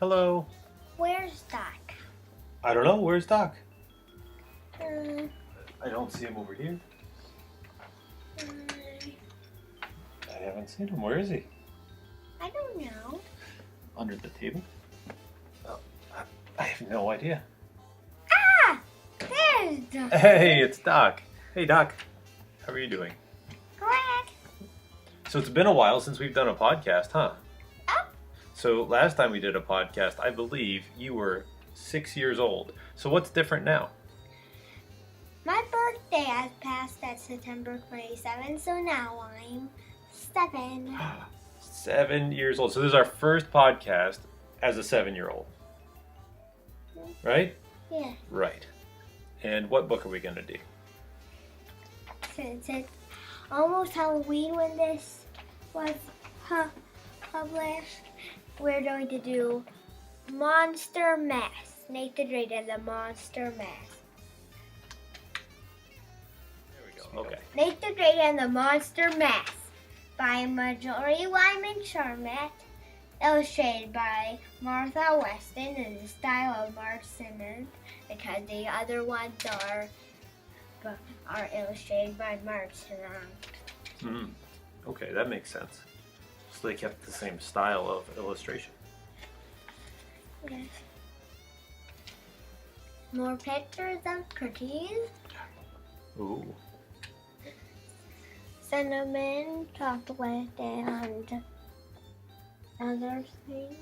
Hello. Where's Doc? I don't know. Where's Doc? Uh, I don't see him over here. I haven't seen him. Where is he? I don't know. Under the table? Oh, I have no idea. Ah! There's Doc. Hey, it's Doc. Hey, Doc. How are you doing? Correct. So it's been a while since we've done a podcast, huh? Up. So last time we did a podcast, I believe you were 6 years old. So what's different now? My birthday has passed at September 27th, so now I'm 7. 7 years old. So this is our first podcast as a 7-year-old. Right? Yeah. Right. And what book are we going to do? Since it's almost Halloween when this was published, we're going to do Monster Mass. Nathan Drake and the Monster Mass. There we go. Okay. Nathan Drake and the Monster Mass by Marjorie Wyman Charmat. Illustrated by Martha Weston in the style of Mark Simmons, because the other ones are illustrated by Mark Simmons. Okay, that makes sense. So they kept the same style of illustration. Yes. More pictures of cookies, Ooh. cinnamon, chocolate, and other things.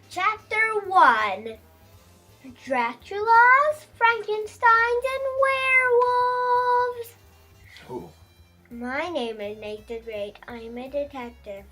Chapter 1. Dracula's, Frankenstein's, and werewolves. Ooh. My name is Nathan Drake. I'm a detective.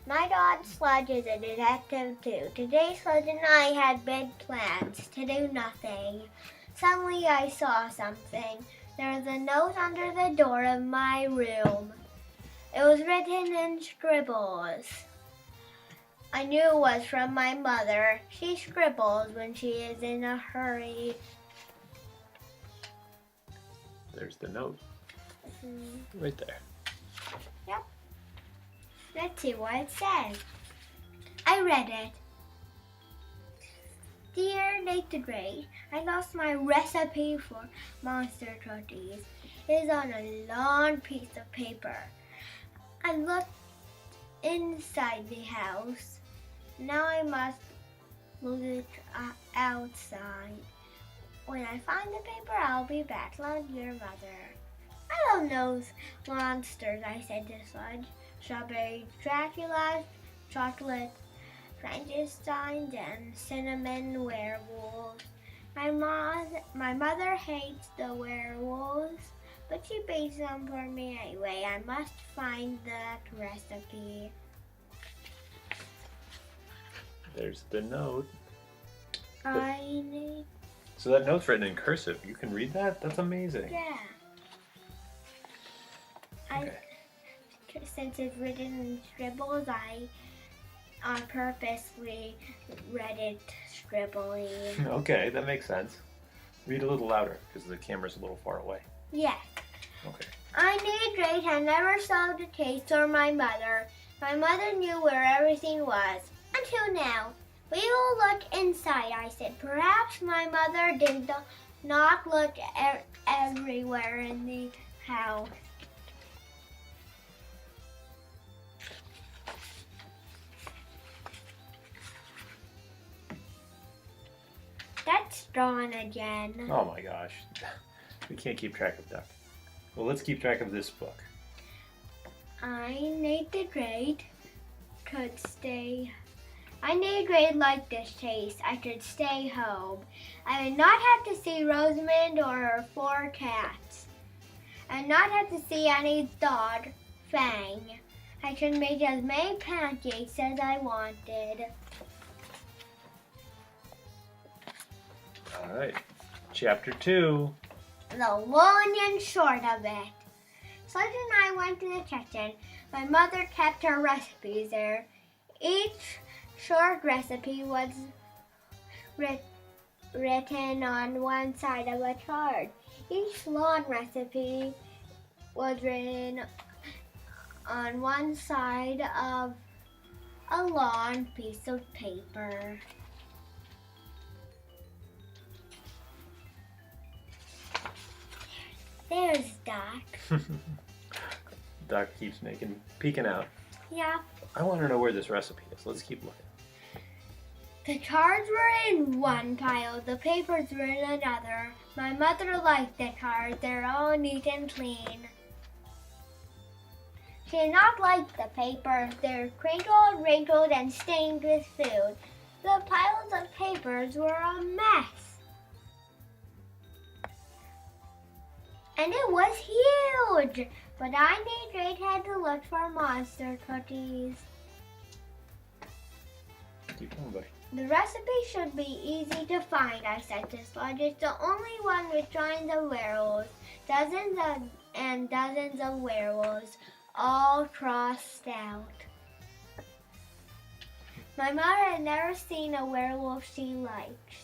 My dog Sludge is a detective too. Today Sludge and I had big plans to do nothing. Suddenly I saw something. There was a note under the door of my room. It was written in scribbles. I knew it was from my mother. She scribbles when she is in a hurry. There's the note. Right there. Yep. Let's see what it says. I read it. Dear Nathan Drake, I lost my recipe for monster cookies. It is on a long piece of paper. I looked inside the house. Now I must look outside. When I find the paper, I'll be back. Love, your mother. I love those monsters, I said to Sludge. Strawberry Dracula, chocolate Frankenstein, and cinnamon werewolves. My mother hates the werewolves, but she bakes them for me anyway. I must find that recipe. There's the note. I need... So that note's written in cursive. You can read that? That's amazing. Yeah. Okay. Since it's written in scribbles, I purposely read it scribbly. Okay, that makes sense. Read a little louder because the camera's a little far away. Yes. Okay. I knew Drake had never sold the case or my mother. My mother knew where everything was. Until now. We will look inside, I said. Perhaps my mother did not look everywhere in the house. That's drawn again. Oh my gosh. We can't keep track of Duck. Well, let's keep track of this book. I need the grade like this chase. I could stay home. I would not have to see Rosamond or her 4 cats. I would not have to see any dog, Fang. I could make as many pancakes as I wanted. All right. Chapter 2. The long and short of it. Sludge and I went to the kitchen. My mother kept her recipes there. Each short recipe was written on one side of a chart. Each lawn recipe was written on one side of a long piece of paper. There's Doc. Doc keeps peeking out. Yeah. I want to know where this recipe is. Let's keep looking. The cards were in one pile, the papers were in another. My mother liked the cards, they're all neat and clean. She did not like the papers, they're crinkled, wrinkled, and stained with food. The piles of papers were a mess. And it was huge, but I need Great had to look for monster cookies. Keep going, buddy. The recipe should be easy to find, I said to Sludge. It's the only one with drawings of werewolves, dozens and dozens of werewolves, all crossed out. My mother had never seen a werewolf she liked.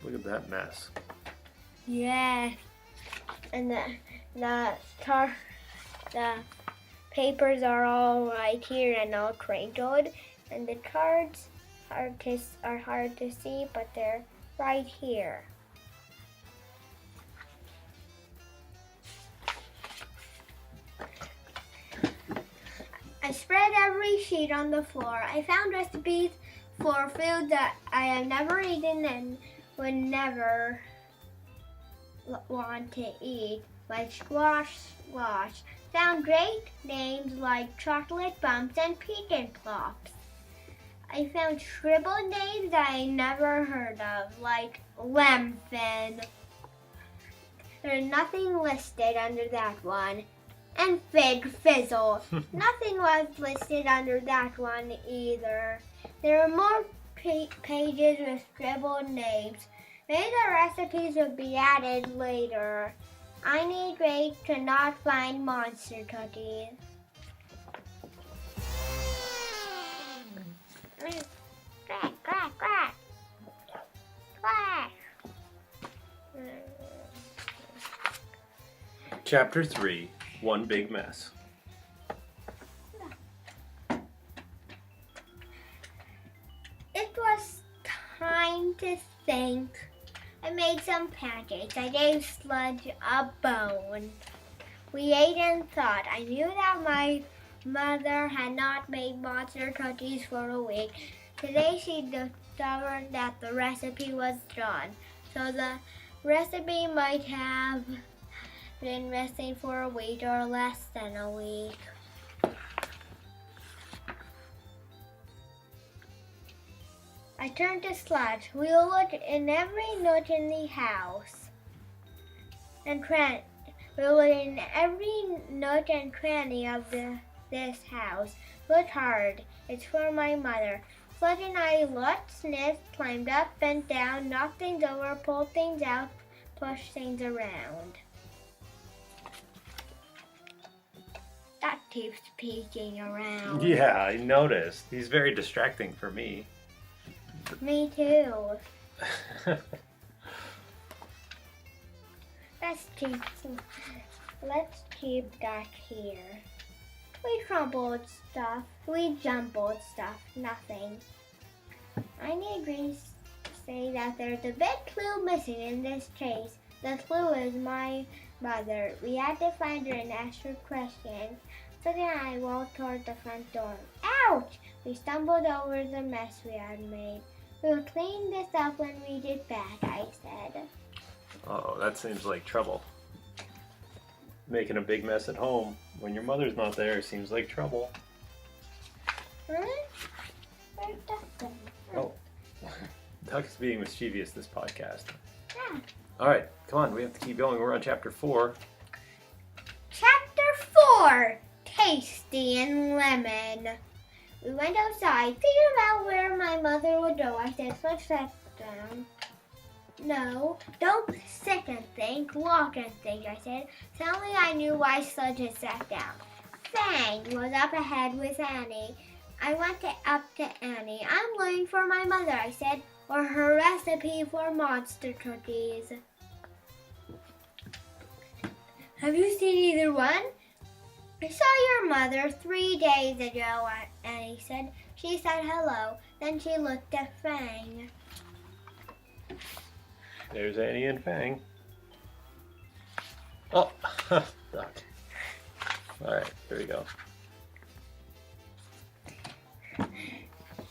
Look at that mess. Yeah, and the papers are all right here and all crinkled, and the cards are hard to see, but they're right here. I spread every sheet on the floor. I found recipes for food that I have never eaten and would never want to eat, like squash. Found great names like chocolate bumps and pecan plops. I found scribbled names that I never heard of, like Lemfin. There's nothing listed under that one. And Fig Fizzle. Nothing was listed under that one either. There are more pages with scribbled names. Maybe the recipes will be added later. I need Great to not find monster cookies. Quack, quack, quack. Quack. Chapter 3, One Big Mess. It was time to think. I made some pancakes. I gave Sludge a bone. We ate and thought. I knew that my mother had not made monster cookies for a week. Today she discovered that the recipe was gone. So the recipe might have been missing for a week or less than a week. I turned to Sludge. We will look in every nook in the house. And we will look in every nook and cranny of this house. Look hard. It's for my mother. Sludge and I looked, sniffed, climbed up, bent down, knocked things over, pulled things out, pushed things around. That keeps peeking around. Yeah, I noticed. He's very distracting for me. Me too. Let's keep that here. We crumbled stuff. We jumbled stuff. Nothing. I need Grace to say that there's a big clue missing in this case. The clue is my mother. We had to find her and ask her questions. So then I walked toward the front door. Ouch! We stumbled over the mess we had made. We'll clean this up when we get back, I said. Oh, that seems like trouble. Making a big mess at home when your mother's not there seems like trouble. Huh? Where's Dustin? Oh, Duck's being mischievous this podcast. Yeah. All right, come on, we have to keep going. We're on chapter 4. Chapter 4, Tasty and Lemon. We went outside, figured out where my mother would go. I said, let's sit down. No, don't sit and think, walk and think, I said. Suddenly I knew why Sludge had sat down. Fang was up ahead with Annie. I went up to Annie. I'm looking for my mother, I said, or her recipe for monster cookies. Have you seen either one? I saw your mother 3 days ago, Annie said. She said hello. Then she looked at Fang. There's Annie and Fang. Oh, duck. Alright, here we go.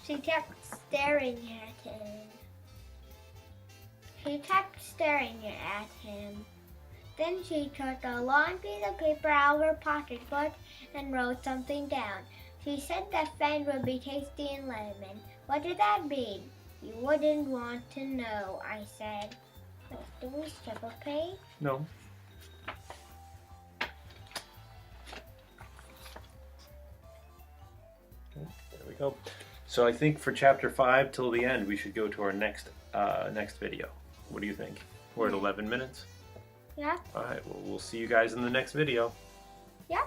She kept staring at him. She kept staring at him. Then she took a long piece of paper out of her pocketbook and wrote something down. She said that Fang would be tasty and lemon. What did that mean? You wouldn't want to know, I said. Do we skip a page? No. There we go. So I think for chapter 5 till the end, we should go to our next video. What do you think? We're at 11 minutes. Yeah. All right. Well, we'll see you guys in the next video. Yeah.